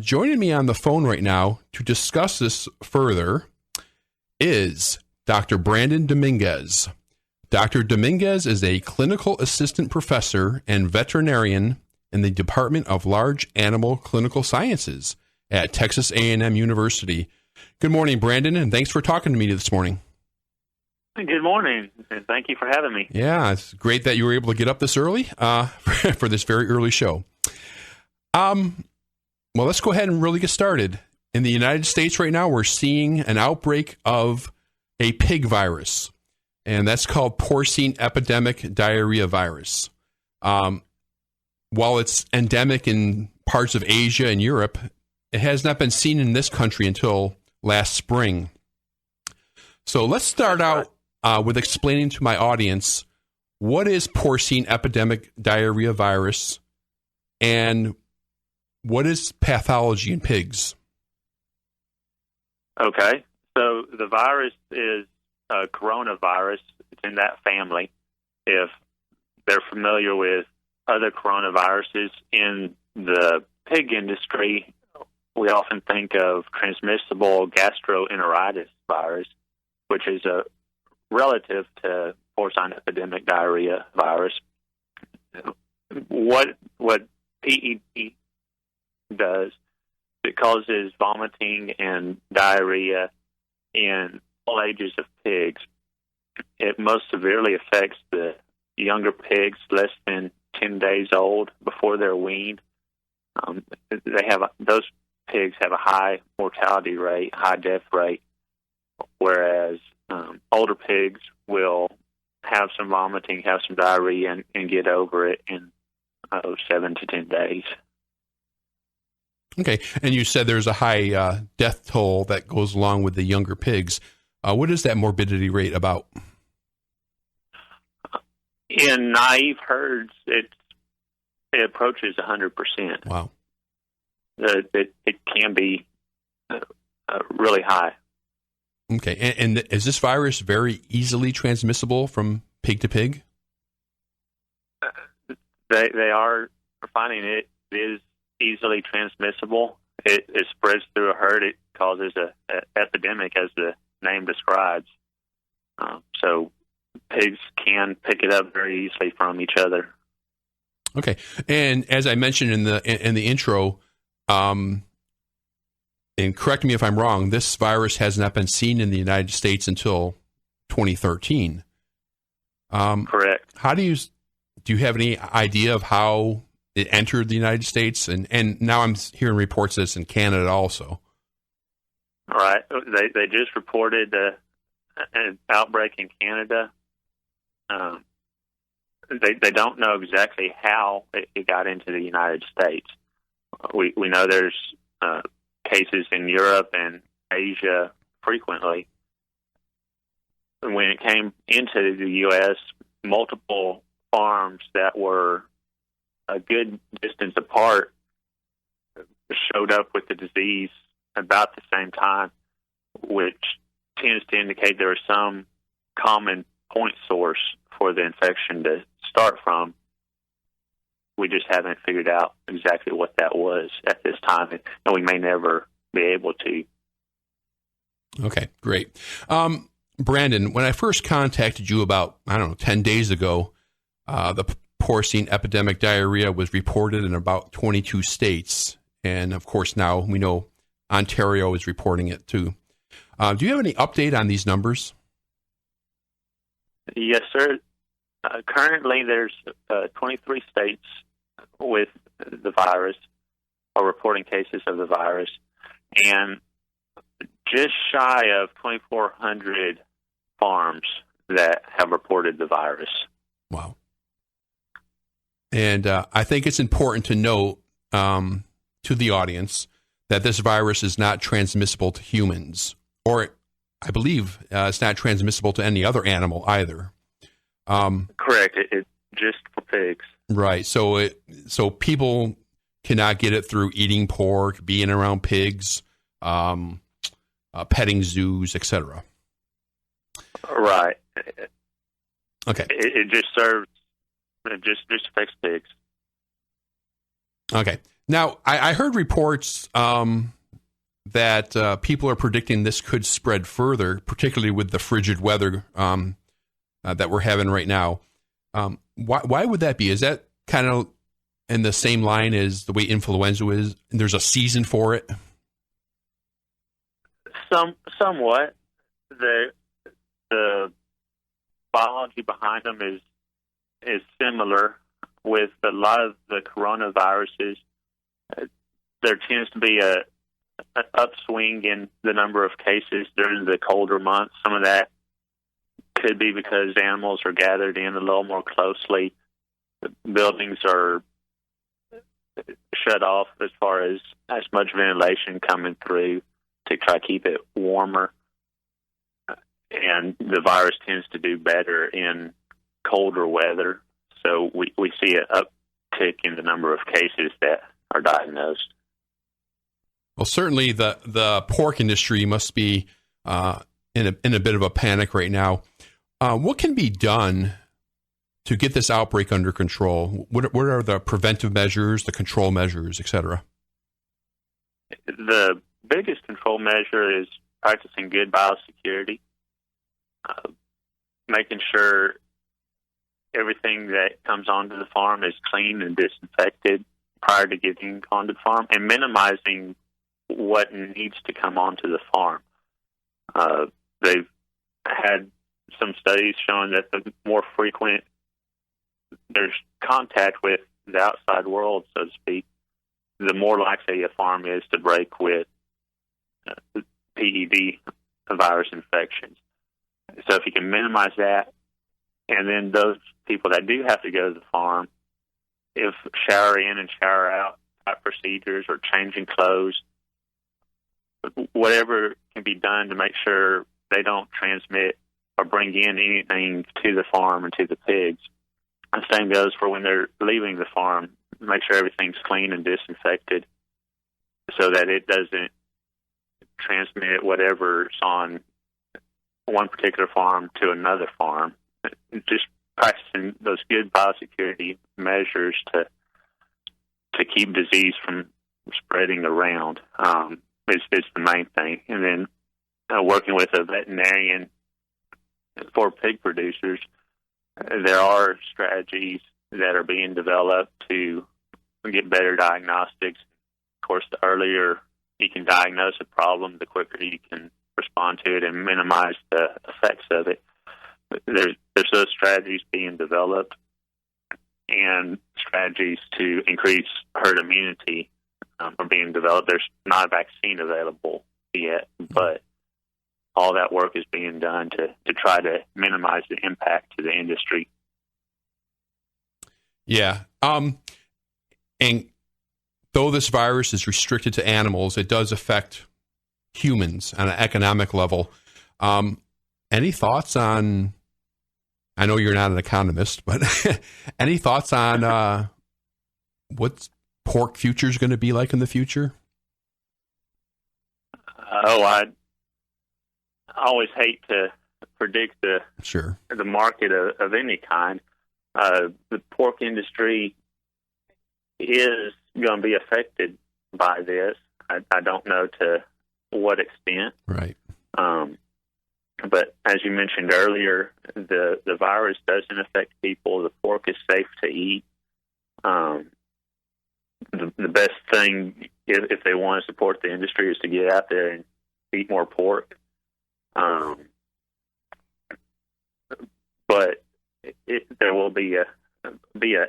Joining me on the phone right now to discuss this further is Dr. Brandon Dominguez. Dr. Dominguez is a clinical assistant professor and veterinarian in the Department of Large Animal Clinical Sciences at Texas A&M University. Good morning, Brandon, and thanks for talking to me this morning. Good morning, and thank you for having me. Yeah, it's great that you were able to get up this early for this very early show. Well, let's go ahead and really get started. In the United States right now, we're seeing an outbreak of a pig virus, and that's called Porcine Epidemic Diarrhea virus. While it's endemic in parts of Asia and Europe, it has not been seen in this country until last spring. So let's start out with explaining to my audience what is Porcine Epidemic Diarrhea virus and what is pathology in pigs? Okay, so the virus is a coronavirus. It's in that family. If they're familiar with other coronaviruses in the pig industry, we often think of transmissible gastroenteritis virus, which is a relative to porcine epidemic diarrhea virus. What PED does, it causes vomiting and diarrhea in all ages of pigs. It most severely affects the younger pigs, less than 10 days old, before they're weaned. Those pigs have a high mortality rate, high death rate, whereas older pigs will have some vomiting, have some diarrhea, and get over it in 7 to 10 days. Okay, and you said there's a high death toll that goes along with the younger pigs. What is that morbidity rate about? In naive herds, it approaches 100%. Wow. It can be really high. Okay, and is this virus very easily transmissible from pig to pig? They are finding it is easily transmissible. It spreads through a herd. It causes an epidemic, as the name describes. So pigs can pick it up very easily from each other. Okay, and as I mentioned in the intro, and correct me if I'm wrong, this virus has not been seen in the United States until 2013. Correct. How do you have any idea of how it entered the United States? And now I'm hearing reports that it's in Canada also. All right. They just reported an outbreak in Canada. They don't know exactly how it got into the United States. We know there's cases in Europe and Asia frequently. When it came into the U.S., multiple farms that were a good distance apart showed up with the disease about the same time, which tends to indicate there is some common point source for the infection to start from. We just haven't figured out exactly what that was at this time, and we may never be able to. Okay, great. Brandon, when I first contacted you about, 10 days ago, the porcine epidemic diarrhea was reported in about 22 states. And, of course, now we know Ontario is reporting it, too. Do you have any update on these numbers? Yes, sir. Currently, there's 23 states with the virus, or reporting cases of the virus, and just shy of 2,400 farms that have reported the virus. Wow. And I think it's important to note to the audience that this virus is not transmissible to humans, or I believe it's not transmissible to any other animal either. Correct. It's just for pigs. Right. So people cannot get it through eating pork, being around pigs, petting zoos, etc. Right. Okay. It just serves. It just affects pigs. Okay. Now, I heard reports that people are predicting this could spread further, particularly with the frigid weather that we're having right now. Why would that be? Is that kind of in the same line as the way influenza is? There's a season for it? Somewhat. The biology behind them is similar. With a lot of the coronaviruses, there tends to be an upswing in the number of cases during the colder months. Some of that could be because animals are gathered in a little more closely. The buildings are shut off as far as much ventilation coming through to try to keep it warmer. And the virus tends to do better in colder weather. So we see an uptick in the number of cases that are diagnosed. Well, certainly the pork industry must be in a bit of a panic right now. What can be done to get this outbreak under control? What are the preventive measures, the control measures, et cetera? The biggest control measure is practicing good biosecurity, making sure everything that comes onto the farm is clean and disinfected prior to getting onto the farm, and minimizing what needs to come onto the farm. They've had some studies showing that the more frequent there's contact with the outside world, so to speak, the more likely a farm is to break with PED virus infections. So if you can minimize that, and then those people that do have to go to the farm, if shower in and shower out type procedures or changing clothes, whatever can be done to make sure they don't transmit or bring in anything to the farm and to the pigs. The same goes for when they're leaving the farm. Make sure everything's clean and disinfected so that it doesn't transmit whatever's on one particular farm to another farm. Just practicing those good biosecurity measures to keep disease from spreading around is the main thing. And then working with a veterinarian for pig producers, there are strategies that are being developed to get better diagnostics. Of course, the earlier you can diagnose a problem, the quicker you can respond to it and minimize the effects of it. There's those strategies being developed, and strategies to increase herd immunity are being developed. There's not a vaccine available yet, but all that work is being done to try to minimize the impact to the industry. Yeah. And though this virus is restricted to animals, it does affect humans on an economic level. Any thoughts on, I know you're not an economist, but any thoughts on what pork future is going to be like in the future? I always hate to predict the market of any kind. The pork industry is going to be affected by this. I don't know to what extent. Right. But as you mentioned earlier, the virus doesn't affect people. The pork is safe to eat. The best thing, if they want to support the industry, is to get out there and eat more pork. But there will be an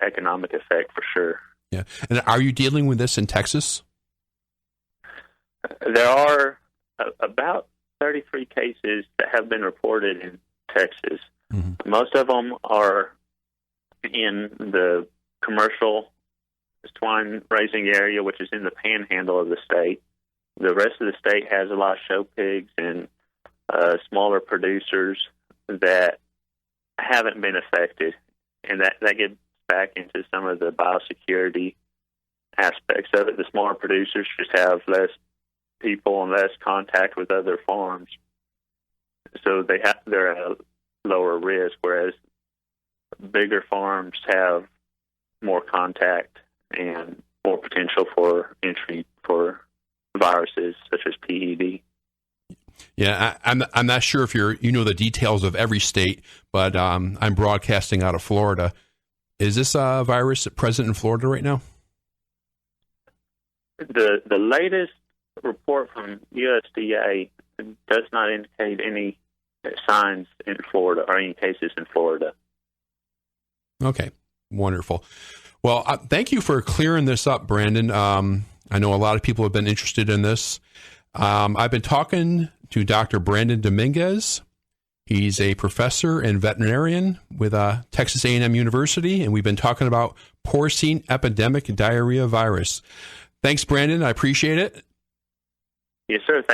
economic effect for sure. Yeah. And are you dealing with this in Texas? There are about 33 cases that have been reported in Texas. Mm-hmm. Most of them are in the commercial swine raising area, which is in the panhandle of the state. The rest of the state has a lot of show pigs and smaller producers that haven't been affected, and that gets back into some of the biosecurity aspects of it. The smaller producers just have less people and less contact with other farms, so they're at a lower risk, whereas bigger farms have more contact and more potential for entry for viruses such as PED. Yeah, I'm not sure if you know the details of every state, but I'm broadcasting out of Florida. Is this virus present in Florida right now? The latest report from USDA does not indicate any signs in Florida or any cases in Florida. Okay, wonderful. Well, thank you for clearing this up, Brandon. I know a lot of people have been interested in this. I've been talking to Dr. Brandon Dominguez. He's a professor and veterinarian with Texas A&M University, and we've been talking about porcine epidemic diarrhea virus. Thanks, Brandon. I appreciate it. Yes, sir. Thank